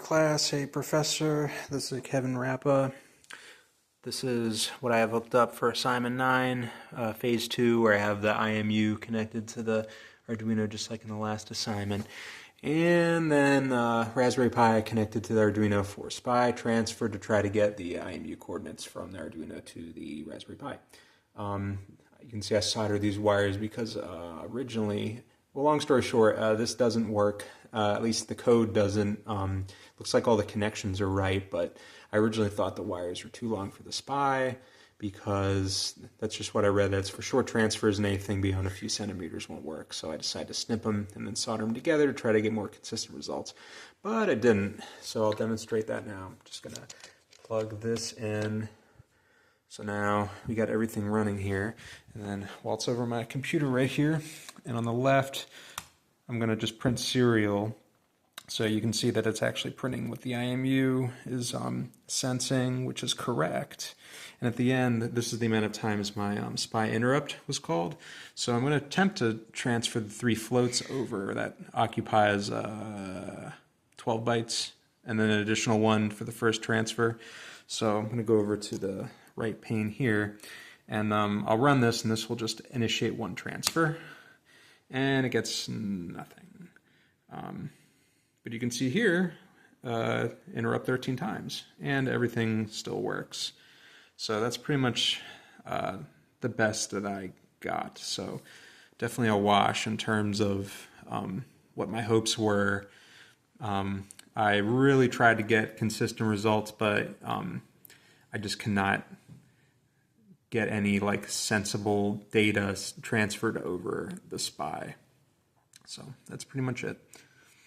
class, hey professor, this is Kevin Rappa. This is what I have hooked up for assignment 9, phase 2, where I have the IMU connected to the Arduino just like in the last assignment. And then Raspberry Pi connected to the Arduino for SPI transfer to try to get the IMU coordinates from the Arduino to the Raspberry Pi. You can see I soldered these wires because originally, well, long story short, this doesn't work. At least the code doesn't. Looks like all the connections are right, but I originally thought the wires were too long for the SPI because that's just what I read. That's for short transfers and anything beyond a few centimeters won't work. So I decided to snip them and then solder them together to try to get more consistent results. But I didn't, so I'll demonstrate that now. I'm just going to plug this in. So now we got everything running here, and then waltz over my computer right here, and on the left I'm going to just print serial so you can see that it's actually printing what the IMU is sensing, which is correct. And at the end, this is the amount of times my SPI interrupt was called. So I'm going to attempt to transfer the 3 floats over. That occupies 12 bytes, and then an additional 1 for the first transfer. So I'm going to go over to the right pane here, and I'll run this, and this will just initiate 1 transfer, and it gets nothing. But you can see here, interrupt 13 times, and everything still works. So that's pretty much the best that I got. So definitely a wash in terms of what my hopes were. I really tried to get consistent results, but I just cannot get any like sensible data transferred over the SPI. So that's pretty much it.